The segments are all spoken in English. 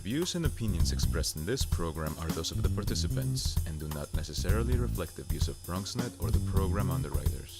The views and opinions expressed in this program are those of the participants and do not necessarily reflect the views of BronxNet or the program underwriters.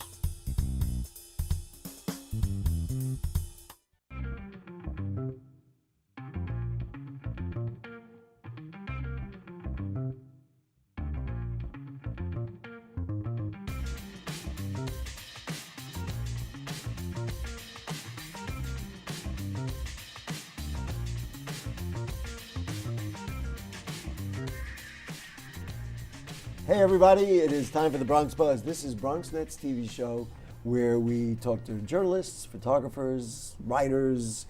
Hey everybody, it is time for the Bronx Buzz. This is BronxNet's TV show where we talk to journalists, photographers, writers,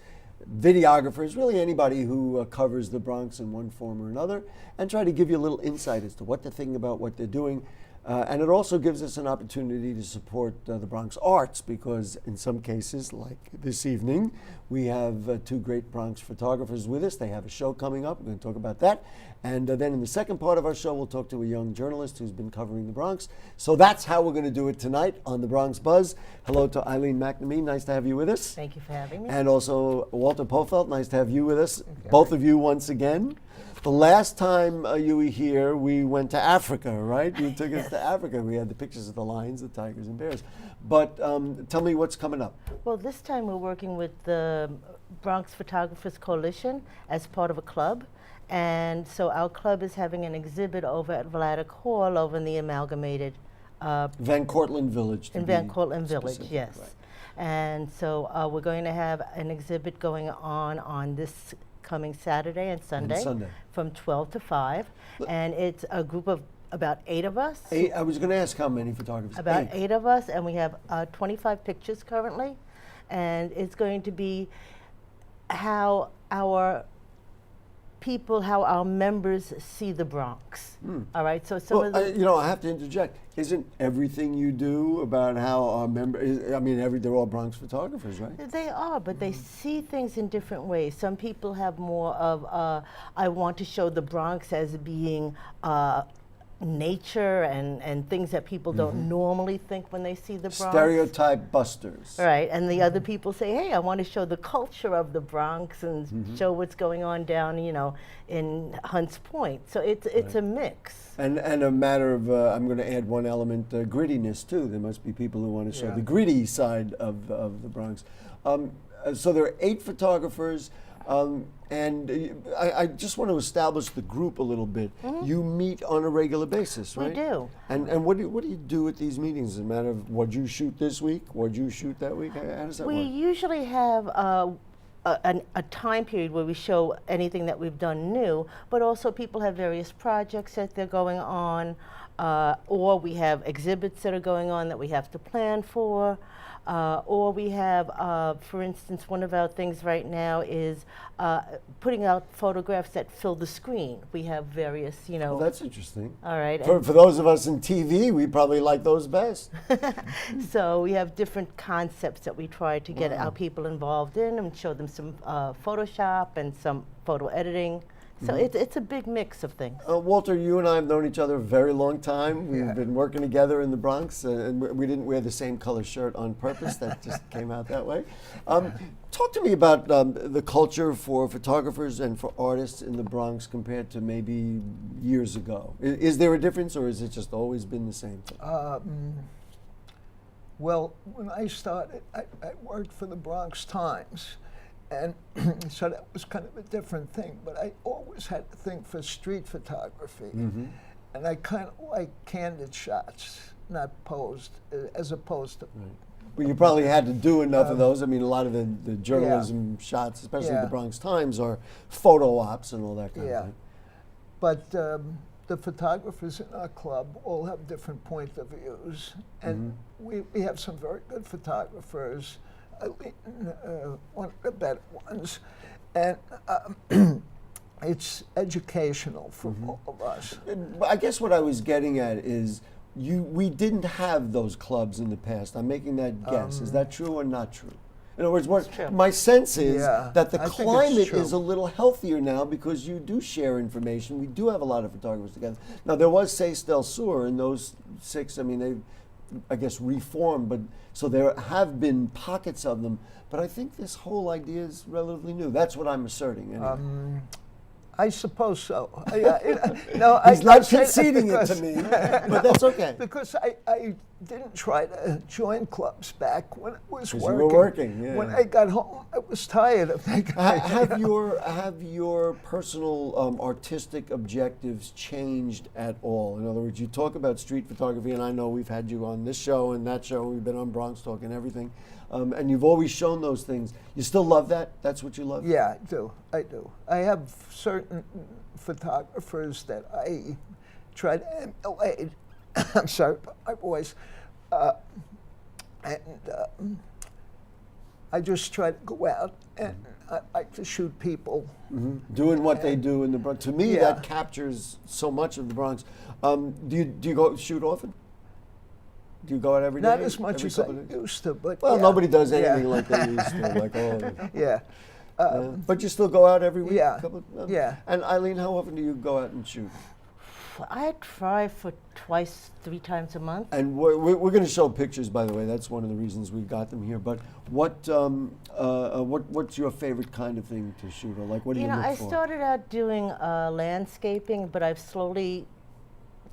videographers, really anybody who covers the Bronx in one form or another, and try to give you a little insight as to what to think about what they're doing. And it also gives us an opportunity to support the Bronx arts, because in some cases, like this evening, we have two great Bronx photographers with us. They have a show coming up. We're going to talk about that. And then in the second part of our show, we'll talk to a young journalist who's been covering the Bronx. So that's how we're going to do it tonight on the Bronx Buzz. Hello to Eileen McNamee. Nice to have you with us. Thank you for having me. And also Walter Pofeldt. Nice to have you with us. Both of you once again. The last time you were here, we went to Africa, right? You took us to Africa. We had the pictures of the lions, the tigers, and bears. But tell me what's coming up. Well, this time we're working with the Bronx Photographers Coalition as part of a club. And so our club is having an exhibit over at Vladeck Hall over in the Amalgamated. Van Cortlandt Village. In Van Cortlandt Village, specific, yes. right. And so we're going to have an exhibit going on this coming Saturday and Sunday, from 12 to 5. And it's a group of about 8 of us. I was going to ask how many photographers. About 8 of us, and we have 25 pictures currently. And it's going to be how our members see the Bronx. All right, so some of the... I have to interject. Isn't everything you do about how our members, they're all Bronx photographers, right? They are, but they see things in different ways. Some people have more of, I want to show the Bronx as being nature and things that people don't normally think when they see the Bronx. Stereotype busters. Right, and the other people say, hey, I want to show the culture of the Bronx and show what's going on down, in Hunts Point. So it's a mix. And a matter of, I'm going to add one element, grittiness too. There must be people who want to show the gritty side of the Bronx. So there are 8 photographers. And I just want to establish the group a little bit. You meet on a regular basis, right? We do. And what do you do at these meetings? Is it a matter of what'd you shoot this week? What'd you shoot that week? How does that work? We usually have a time period where we show anything that we've done new, but also people have various projects that they're going on, or we have exhibits that are going on that we have to plan for. Or we have, for instance, one of our things right now is putting out photographs that fill the screen. We have various, Well, that's interesting. All right. For those of us in TV, we probably like those best. So we have different concepts that we try to get our people involved in and show them some Photoshop and some photo editing. So it's a big mix of things. Walter, you and I have known each other a very long time. We've been working together in the Bronx, and we didn't wear the same color shirt on purpose. That just came out that way. Talk to me about the culture for photographers and for artists in the Bronx compared to maybe years ago. Is there a difference, or has it just always been the same thing? Well, when I started, I worked for the Bronx Times. And so that was kind of a different thing, but I always had to think for street photography. And I kind of like candid shots, not posed, as opposed to... Well, you probably had to do enough of those. I mean, a lot of the journalism shots, especially the Bronx Times, are photo ops and all that kind of thing. But the photographers in our club all have different point of views. And we have some very good photographers. One of the better ones, and it's educational for all of us. I guess what I was getting at is we didn't have those clubs in the past. I'm making that guess. Is that true or not true? In other words, my sense is that the climate is a little healthier now because you do share information. We do have a lot of photographers together. Now, there was Seis del Sur, and those 6, they've, I guess, reformed, but so there have been pockets of them. But I think this whole idea is relatively new. That's what I'm asserting. Anyway. I suppose so. No, He's not say that conceding it to because- me, but that's okay. Because I didn't try to join clubs back when I was 'Cause working. you were working, yeah. When I got home, I was tired of making. Have your personal artistic objectives changed at all? In other words, you talk about street photography, and I know we've had you on this show and that show. We've been on Bronx Talk and everything, and you've always shown those things. You still love that? That's what you love? Yeah, I do. I have certain photographers that I try to emulate. I'm sorry about my voice. I just try to go out and I like to shoot people. Doing what they do in the Bronx. To me, Yeah. that captures so much of the Bronx. Do you go shoot often? Do you go out every day? Not as much Every as I couple of days? used to, but Well, yeah. nobody does Yeah. anything like they used to, like all of it. Yeah. But you still go out every week? Yeah. Yeah. And Eileen, how often do you go out and shoot? I try for twice, 3 times a month. And we're going to show pictures, by the way. That's one of the reasons we got them here. But what's your favorite kind of thing to shoot? Or like, what do you look I for? started out doing landscaping, but I've slowly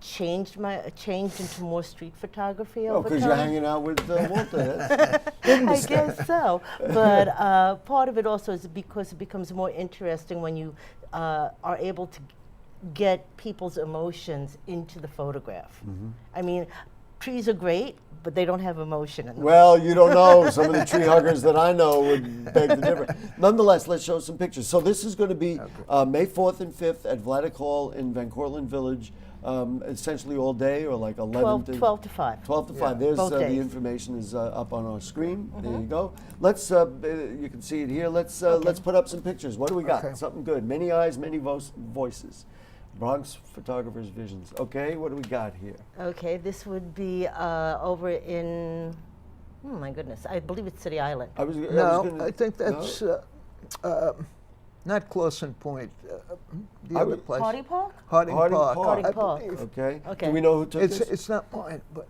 changed into more street photography Oh, over because time. you're hanging out with Walter. I guess so. But part of it also is because it becomes more interesting when you are able to get people's emotions into the photograph. I mean, trees are great, but they don't have emotion in them. Well, you don't know. Some of the tree huggers that I know would beg to differ. Nonetheless, let's show some pictures. So this is going to be May 4th and 5th at Vladeck Hall in Van Cortlandt Village, essentially all day, or like 11 to 12 to 5. 12 to 5. There's Both the days. information is up on our screen. There you go. Let's you can see it here. Let's put up some pictures. What do we got? Okay. Something good. Many eyes, many voices. Bronx Photographers' Visions. Okay, what do we got here? Okay, this would be over in, oh my goodness, I believe it's City Island. I was No, gonna, I think that's not Clawson Point. The I other would- place. Harding Park? Harding Harding Park. Park. Harding I Park. believe. Okay. Okay. Do we know who took It's this? it's not mine, but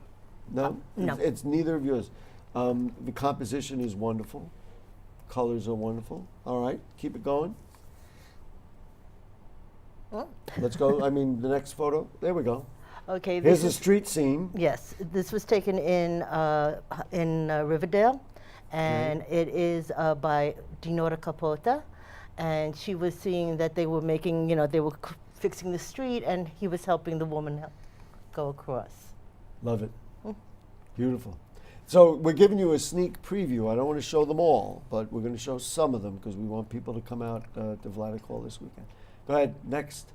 No? No. It's neither of yours. The composition is wonderful. Colors are wonderful. All right, keep it going. Oh. Let's go. I mean, the next photo. There we go. Okay, Here's this a is, street scene. yes, this was taken in Riverdale, and it is by Dinora Capota, and she was seeing that they were making, they were fixing the street, and he was helping the woman go across. Love it. Beautiful. So we're giving you a sneak preview. I don't want to show them all, but we're going to show some of them because we want people to come out to Vladeck Hall this weekend. Go ahead. Next.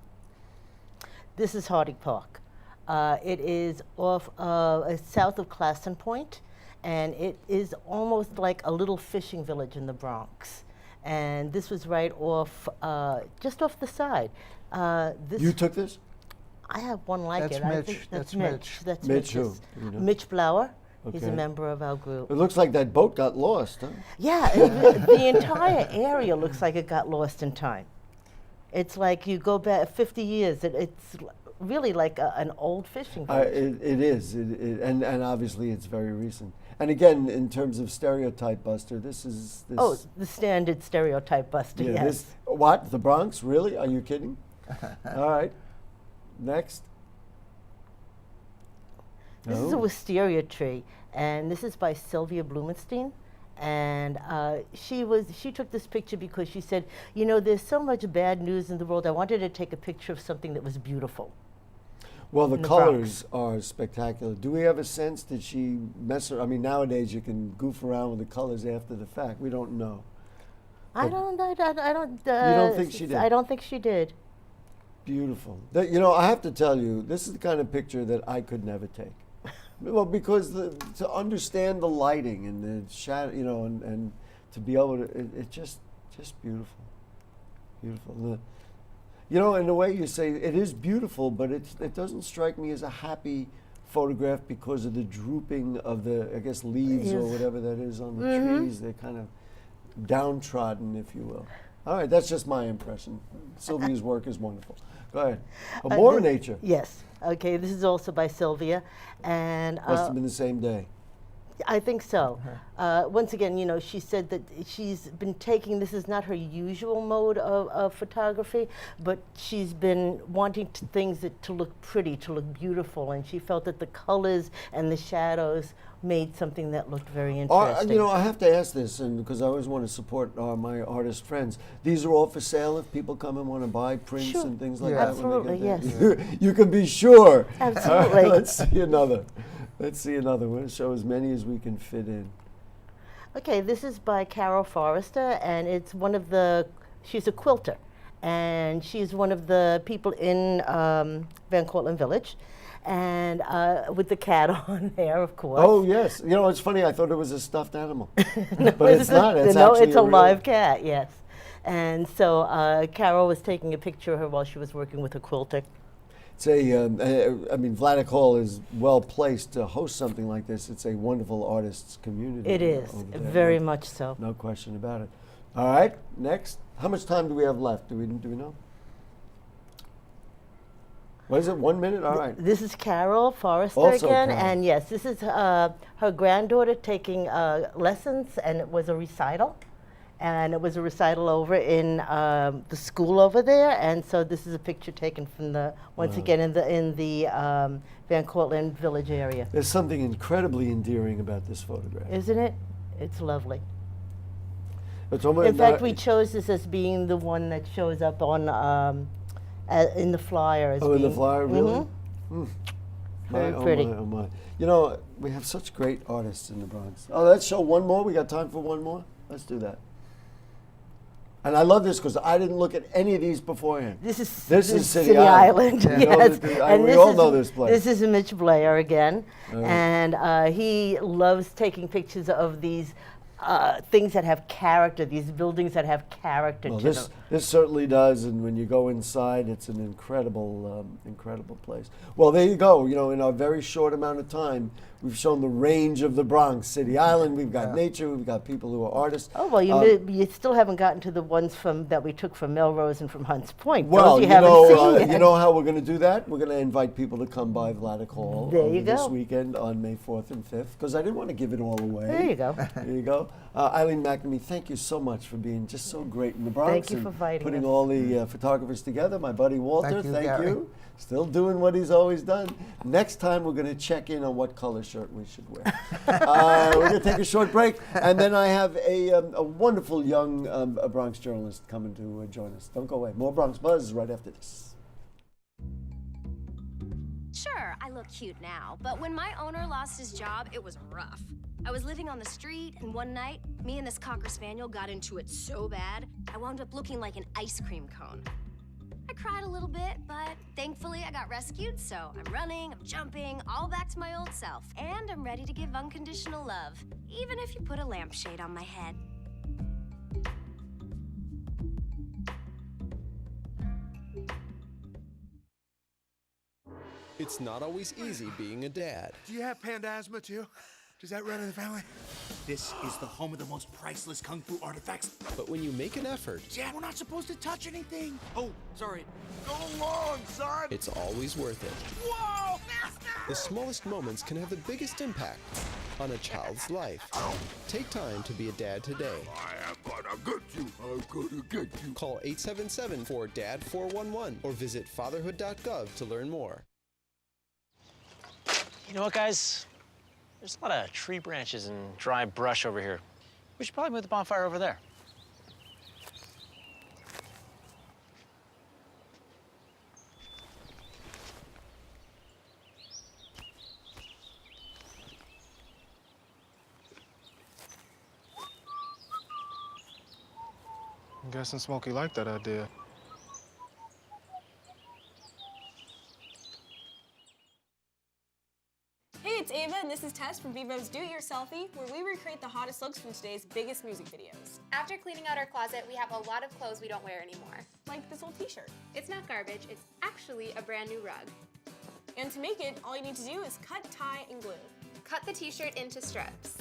This is Harding Park. It is off south of Clawson Point, and it is almost like a little fishing village in the Bronx. And this was right off, just off the side. This You took this? I have one like That's it. I Mitch. think That's Mitch. Mitch. That's Mitch who? Mitch's. Do you know? Mitch Blauer. He's a Okay. member of our group. It looks like that boat got lost, huh? Yeah, the entire area looks like it got lost in time. It's like you go back 50 years. It's really like an old fishing village. It is, and obviously it's very recent. And again, in terms of stereotype buster, this is this. Oh, the standard stereotype buster, yeah, yes. this, what? The Bronx? Really? Are you kidding? All right. Next. This is a Wisteria Tree, and this is by Sylvia Blumenstein. And she took this picture because she said, there's so much bad news in the world. I wanted to take a picture of something that was beautiful. Well, the in the colors are spectacular. Do we have a sense that she I mean, nowadays you can goof around with the colors after the fact. We don't know. I But don't. you don't think she did? I don't think she did. Beautiful. I have to tell you, this is the kind of picture that I could never take. Well, because to understand the lighting and the shadow, and to be able to, it's just beautiful, beautiful. In a way, you say it is beautiful, but it doesn't strike me as a happy photograph because of the drooping of the, I guess, leaves or Yes. whatever that is on the trees. They're kind of downtrodden, if you will. All right, that's just my impression. Sylvia's work is wonderful. Go ahead. More nature. Yes. Okay. This is also by Sylvia, and Must have been the same day. I think so. Once again, you know, she said that she's been taking, this is not her usual mode of photography, but she's been wanting things to look pretty, to look beautiful, and she felt that the colors and the shadows made something that looked very interesting. You know, I have to ask this, and because I always want to support my artist friends. These are all for sale if people come and want to buy prints Sure. and things like Yeah. that. Absolutely, when they yes. get there. You can be sure. Absolutely. Let's see another. Let's see another. We're going to show as many as we can fit in. Okay, this is by Carol Forrester, and it's one of the, she's a quilter, and she's one of the people in Van Cortlandt Village, and with the cat on there, of course. Oh, yes. You know, it's funny. I thought it was a stuffed animal. But it's a- not. It's no, actually it's a real- live cat, yes. And so Carol was taking a picture of her while she was working with her quilter. It's I mean, Vladeck Hall is well placed to host something like this. It's a wonderful artists community. It is, over there. very much so. No question about it. All right, next. How much time do we have left? Do we know? What is it? 1 minute? All right. This is Carol Forrester Also again, Carol. and yes, this is her granddaughter taking lessons, and it was a recital. And it was a recital over in the school over there, and so this is a picture taken from the, once again, in the Van Cortlandt Village area. There's something incredibly endearing about this photograph. Isn't it? It's lovely. It's almost In fact, we chose this as being the one that shows up on in the flyer. As Oh, in the being- flyer, really? Mhm. My, Very oh pretty. My, oh my. You know, we have such great artists in the Bronx. Oh, let's show one more. We got time for one more? Let's do that. And I love this because I didn't look at any of these beforehand. This is City Island. Island. Yeah. You know Yes, that we all know this place. This is Mitch Blair again, Right. and he loves taking pictures of these things that have character. These buildings that have character Well, to this them. this certainly does, and when you go inside, it's an incredible, incredible place. Well, there you go. You know, in our very short amount of time, we've shown the range of the Bronx, City Island. We've got nature. We've got people who are artists. Oh well, you still haven't gotten to the ones that we took from Melrose and from Hunts Point. Well, Those you haven't know, seen yet. you know how we're going to do that? We're going to invite people to come by Vladeck Hall There you this go. weekend on May 4th and 5th, because I didn't want to give it all away. There you go. There you go. Eileen McNamee, thank you so much for being just so great in the Bronx. Thank you and for inviting putting us. all the photographers together. My buddy Walter, Thank you, Gary. Still doing what he's always done. Next time, we're going to check in on what color shirt we should wear. We're going to take a short break, and then I have a wonderful young Bronx journalist coming to join us. Don't go away. More Bronx Buzz right after this. Sure, I look cute now, but when my owner lost his job, it was rough. I was living on the street, and one night, me and this Cocker Spaniel got into it so bad, I wound up looking like an ice cream cone. I cried a little bit, but thankfully I got rescued, so I'm running, I'm jumping, all back to my old self, and I'm ready to give unconditional love, even if you put a lampshade on my head. It's not always easy being a dad. Do you have panda asthma too? Does that run in the family? This is the home of the most priceless kung fu artifacts. But when you make an effort, Dad, we're not supposed to touch anything. Oh, sorry. Go long, son. it's always worth it. Whoa! The smallest moments can have the biggest impact on a child's life. Take time to be a dad today. I am gonna get you. I'm gonna get you. Call 877-4DAD-411 or visit fatherhood.gov to learn more. You know what, guys? There's a lot of tree branches and dry brush over here. We should probably move the bonfire over there. I'm guessing Smokey liked that idea. Hey, it's Ava, and this is Tess from Vivo's Do It Yourselfie, where we recreate the hottest looks from today's biggest music videos. After cleaning out our closet, we have a lot of clothes we don't wear anymore. Like this old t-shirt. It's not garbage, it's actually a brand new rug. And to make it, all you need to do is cut, tie, and glue. Cut the t-shirt into strips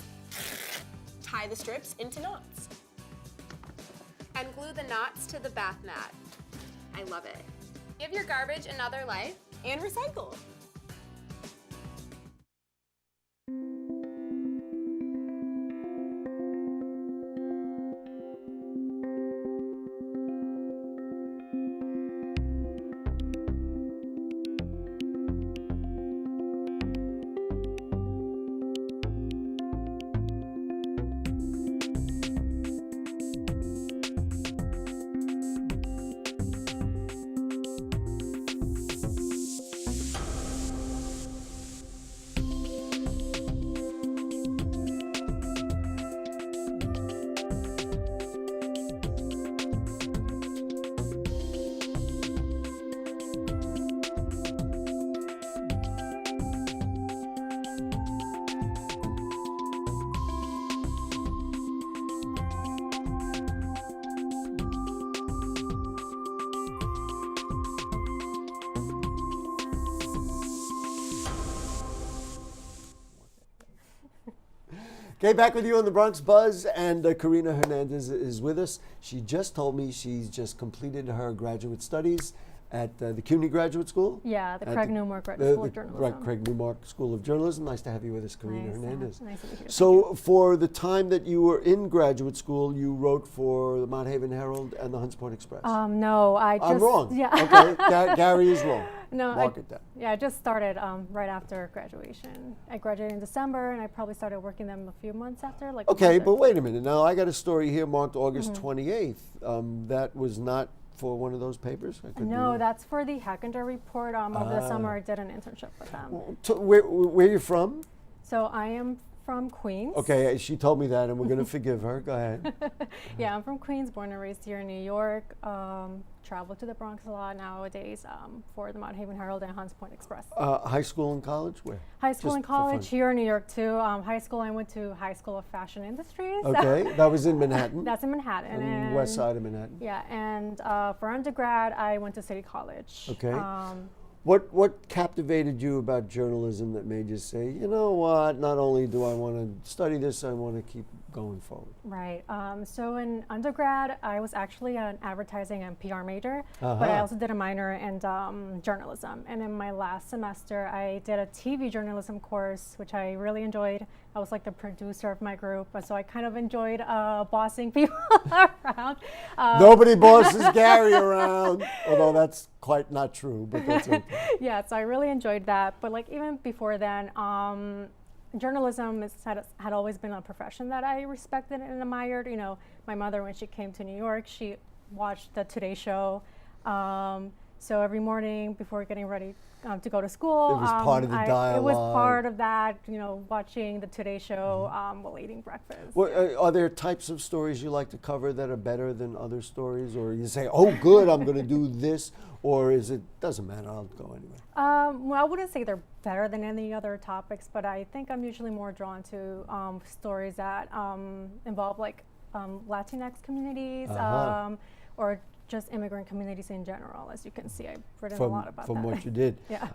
Tie the strips into knots. and glue the knots to the bath mat. I love it. Give your garbage another life. And recycle. Okay, back with you on the Bronx Buzz, and Karina Hernandez is with us. She just told me she's just completed her graduate studies at the CUNY Graduate School. Yeah, the Craig Newmark Graduate School of Journalism. Right, Craig Newmark School of Journalism. Nice to have you with us, Karina Hernandez. Nice to be here. So, for the time that you were in graduate school, you wrote for the Mount Haven Herald and the Hunts Point Express. No, I'm wrong. Yeah. Okay, Gary is wrong. No, Mark it down. Yeah, I just started right after graduation. I graduated in December, and I probably started working them a few months after. Okay, but wait a minute. Now, I got a story here marked August 28th. That was not for one of those papers? No, that's for the Hackender Report. Over the summer, I did an internship with them. Where are you from? So I am from Queens. Okay, she told me that, and we're going to forgive her. Go ahead. Yeah, I'm from Queens, born and raised here in New York. Travel to the Bronx a lot nowadays for the Mount Haven Herald and Hunts Point Express. High school and college? Where? High school and college here in New York too. High school, I went to High School of Fashion Industries. Okay, that was in Manhattan. That's in Manhattan. And west side of Manhattan. Yeah, and for undergrad, I went to City College. Okay. What captivated you about journalism that made you say, you know what, not only do I want to study this, I want to keep going forward? Right. So in undergrad, I was actually an advertising and PR major, but I also did a minor in journalism. And in my last semester, I did a TV journalism course, which I really enjoyed. I was like the producer of my group, and so I kind of enjoyed bossing people around. Nobody bosses Gary around, although that's quite not true, but that's okay. Yeah, so I really enjoyed that. But like even before then, journalism had always been a profession that I respected and admired. You know, my mother, when she came to New York, she watched the Today Show. So every morning before getting ready to go to school, it was part of the dialogue. It was part of that, you know, watching the Today Show while eating breakfast. Well, are there types of stories you like to cover that are better than other stories? Or you say, oh, good, I'm going to do this? Or is it, doesn't matter, I'll go anyway? Well, I wouldn't say they're better than any other topics, but I think I'm usually more drawn to stories that involve like Latinx communities or just immigrant communities in general. As you can see, I've written a lot about that. From what you did. Yeah.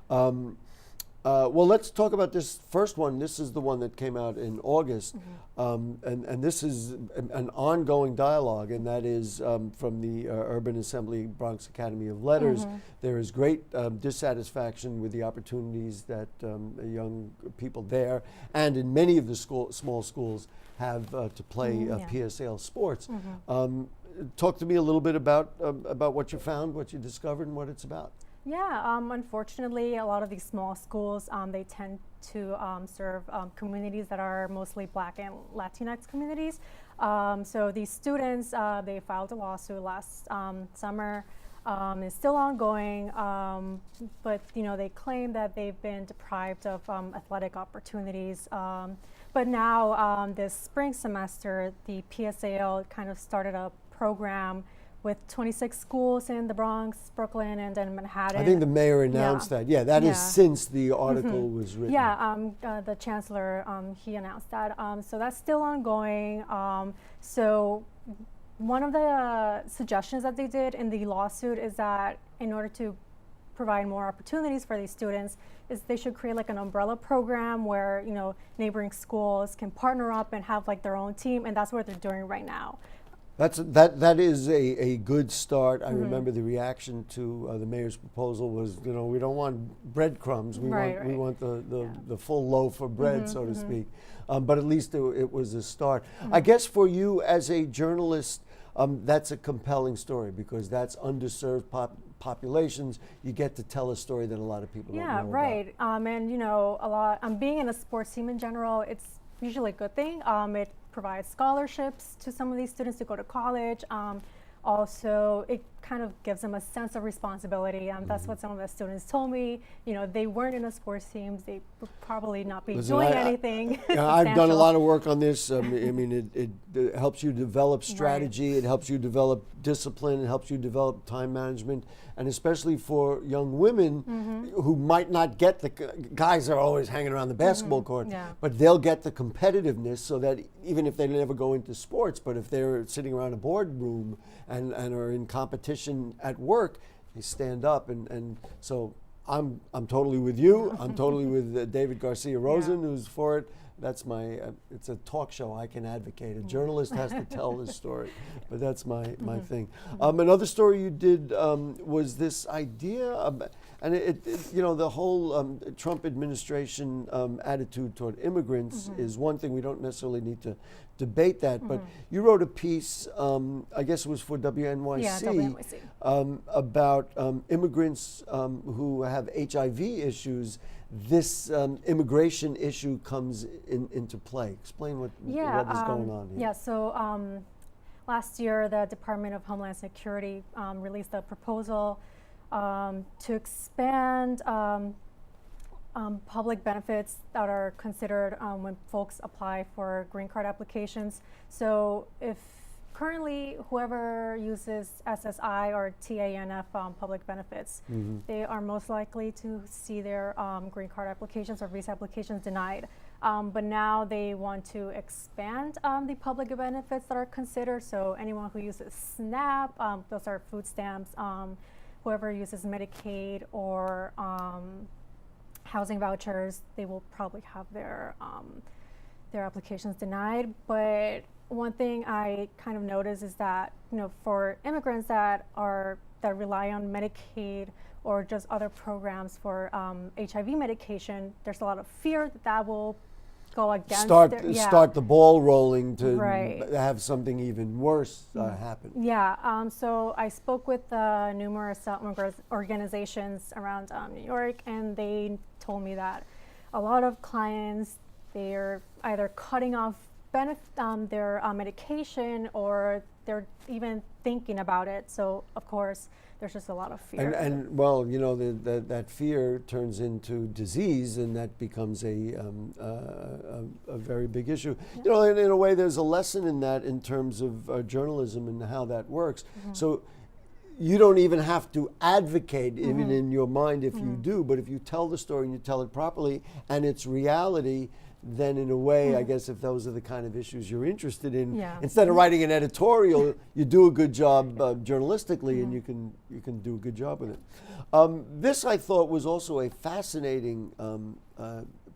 Well, let's talk about this first one. This is the one that came out in August. And this is an ongoing dialogue, and that is from the Urban Assembly Bronx Academy of Letters. There is great dissatisfaction with the opportunities that young people there and in many of the small schools have to play PSAL sports. Talk to me a little bit about what you found, what you discovered, and what it's about. Yeah, unfortunately, a lot of these small schools, they tend to serve communities that are mostly Black and Latinx communities. So these students, they filed a lawsuit last summer. It's still ongoing, but you know, they claim that they've been deprived of athletic opportunities. But now, this spring semester, the PSAL kind of started a program with 26 schools in the Bronx, Brooklyn, and then Manhattan. I think the mayor announced that. Yeah, that is since the article was written. Yeah, the chancellor, he announced that. So that's still ongoing. So one of the suggestions that they did in the lawsuit is that in order to provide more opportunities for these students, is they should create like an umbrella program where, you know, neighboring schools can partner up and have like their own team, and that's what they're doing right now. That is a good start. I remember the reaction to the mayor's proposal was, you know, we don't want breadcrumbs. We want the full loaf of bread, so to speak. But at least it was a start. I guess for you as a journalist, that's a compelling story because that's underserved populations. You get to tell a story that a lot of people don't know about. Right. And you know, being in a sports team in general, it's usually a good thing. It provides scholarships to some of these students to go to college. Also, it kind of gives them a sense of responsibility. That's what some of the students told me. You know, they weren't in a sports teams. They would probably not be doing anything. I've done a lot of work on this. I mean, it helps you develop strategy. It helps you develop discipline. It helps you develop time management. And especially for young women who might not get the guys are always hanging around the basketball court, but they'll get the competitiveness so that even if they never go into sports, but if they're sitting around a boardroom and are in competition at work, they stand up. And so I'm totally with you. I'm totally with David Garcia Rosen, who's for it. That's my. It's a talk show. I can advocate. A journalist has to tell this story, but that's my thing. Another story you did was this idea, and the whole Trump administration attitude toward immigrants is one thing. We don't necessarily need to debate that, but you wrote a piece, I guess it was for WNYC, Yeah, WNYC. About immigrants who have HIV issues. This immigration issue comes into play. Explain what is going on here. Yeah, so last year the Department of Homeland Security released a proposal to expand public benefits that are considered when folks apply for green card applications. So if currently whoever uses SSI or TANF public benefits, they are most likely to see their green card applications or visa applications denied. But now they want to expand the public benefits that are considered. So anyone who uses SNAP, those are food stamps, whoever uses Medicaid or housing vouchers, they will probably have their applications denied. But one thing I kind of noticed is that, for immigrants that rely on Medicaid or just other programs for HIV medication, there's a lot of fear that will go against start the ball rolling to Right. have something even worse happen. Yeah, so I spoke with numerous organizations around New York, and they told me that a lot of clients, they're either cutting off their medication, or they're even thinking about it. So of course, there's just a lot of fear. And well, that fear turns into disease, and that becomes a very big issue. Yeah. In a way, there's a lesson in that in terms of journalism and how that works. So you don't even have to advocate, even in your mind, if you do. But if you tell the story and you tell it properly, and it's reality, then in a way, I guess if those are the kind of issues you're interested in, instead of writing an editorial, you do a good job journalistically, and you can do a good job with it. This, I thought, was also a fascinating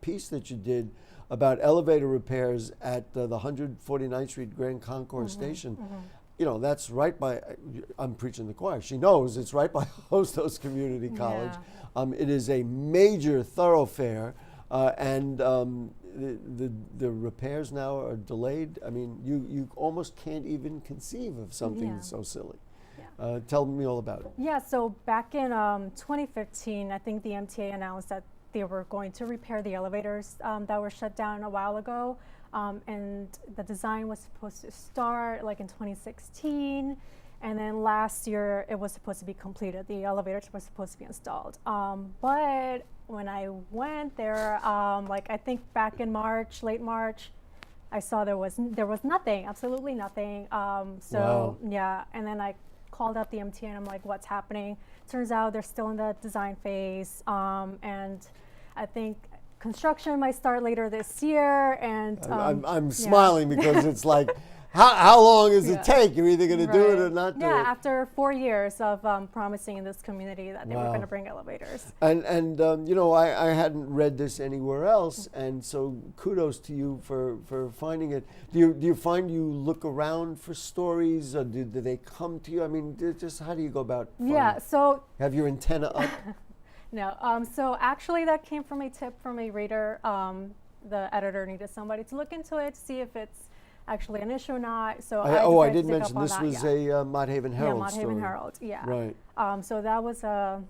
piece that you did about elevator repairs at the 149th Street Grand Concourse Station. That's right by, I'm preaching the choir, she knows, it's right by Host Community College. It is a major thoroughfare, and the repairs now are delayed. I mean, you almost can't even conceive of something so silly. Tell me all about it. Yeah, so back in 2015, I think the MTA announced that they were going to repair the elevators that were shut down a while ago. And the design was supposed to start like in 2016. And then last year, it was supposed to be completed. The elevators were supposed to be installed. But when I went there, I think back in March, late March, I saw there was nothing, absolutely nothing. Yeah, and then I called up the MTA and I'm like, what's happening? Turns out they're still in the design phase, and I think construction might start later this year. And I'm smiling because it's like, how long does it take? You're either going to do it or not do it. Yeah, after 4 years of promising in this community that they were going to bring elevators. And I hadn't read this anywhere else, and so kudos to you for finding it. Do you find you look around for stories, or do they come to you? I mean, just how do you go about finding it? So have your antenna up? No, so actually that came from a tip from a reader. The editor needed somebody to look into it to see if it's actually an issue or not. So I did mention this was a Mott Haven Herald Mott story. Haven Herald, yeah. Right. So that was a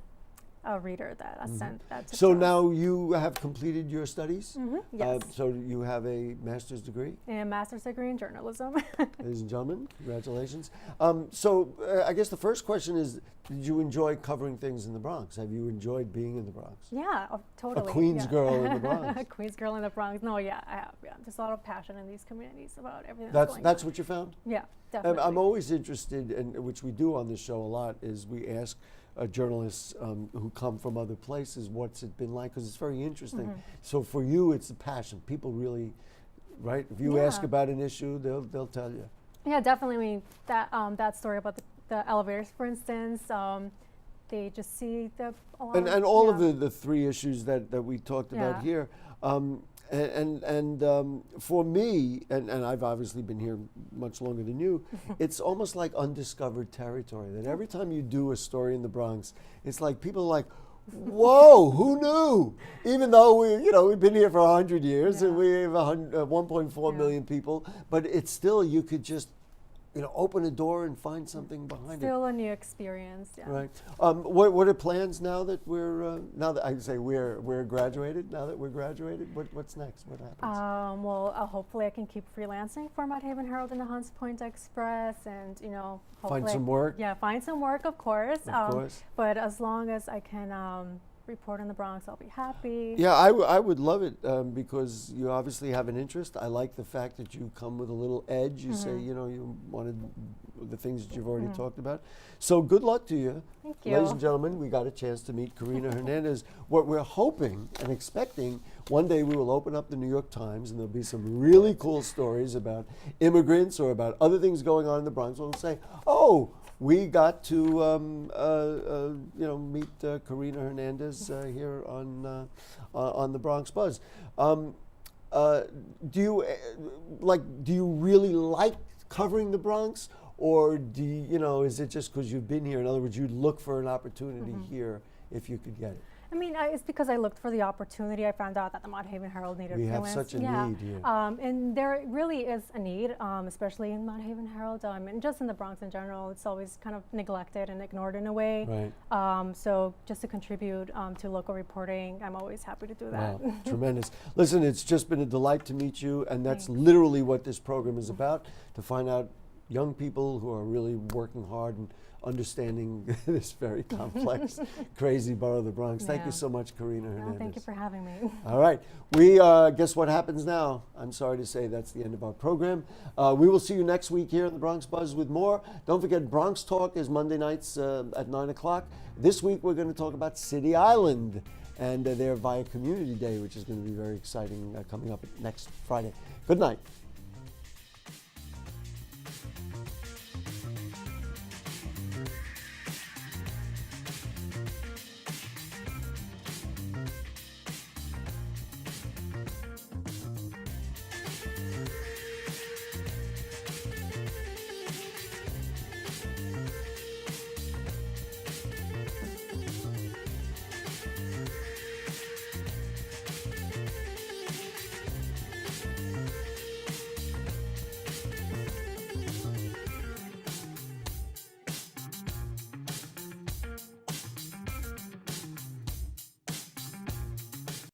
reader that I sent that to. So now you have completed your studies? Yes. So you have a master's degree? A master's degree in journalism. Ladies and gentlemen, congratulations. I guess the first question is, did you enjoy covering things in the Bronx? Have you enjoyed being in the Bronx? Yeah, totally. A Queens girl in the Bronx. A Queens girl in the Bronx. No, yeah, I have. Yeah, there's a lot of passion in these communities about everything that's going on. That's what you found? Yeah, definitely. I'm always interested, and which we do on this show a lot, is we ask journalists who come from other places, what's it been like? Because it's very interesting. So for you, it's a passion. People really, right? If you ask about an issue, they'll tell you. Yeah, definitely. I mean, that story about the elevators, for instance, they just see and all of the three issues that we talked about here. And for me, and I've obviously been here much longer than you, it's almost like undiscovered territory. That every time you do a story in the Bronx, it's like people are like, whoa, who knew? Even though we've been here for 100 years and we have 1.4 million people, but it's still, you could just open a door and find something behind it. Still a new experience, yeah. Right. What are plans now that we're graduated? Now that we're graduated, what's next? What happens? Well, hopefully I can keep freelancing for Mott Haven Herald and the Hunts Point Express, and hopefully Find some work. Yeah, find some work, of course. Of course. But as long as I can report in the Bronx, I'll be happy. Yeah, I would love it because you obviously have an interest. I like the fact that you come with a little edge. You say, you wanted the things that you've already talked about. So good luck to you. Thank you. Ladies and gentlemen, we got a chance to meet Karina Hernandez. What we're hoping and expecting, one day we will open up the New York Times and there'll be some really cool stories about immigrants or about other things going on in the Bronx. We'll say, oh, we got to meet Karina Hernandez here on the Bronx Buzz. Do you really like covering the Bronx, or is it just because you've been here? In other words, you'd look for an opportunity here if you could get it. I mean, it's because I looked for the opportunity. I found out that the Mott Haven Herald needed freelance. We have such a need here. And there really is a need, especially in Mott Haven Herald, and just in the Bronx in general. It's always kind of neglected and ignored in a way. Right. So just to contribute to local reporting, I'm always happy to do that. Wow, tremendous. Listen, it's just been a delight to meet you, and that's literally what this program is about, to find out young people who are really working hard and understanding this very complex, crazy borough of the Bronx. Thank you so much, Karina Hernandez. Thank you for having me. All right. We guess what happens now? I'm sorry to say that's the end of our program. We will see you next week here in the Bronx Buzz with more. Don't forget, Bronx Talk is Monday nights at 9 o'clock. This week we're going to talk about City Island and their Via Community Day, which is going to be very exciting, coming up next Friday. Good night.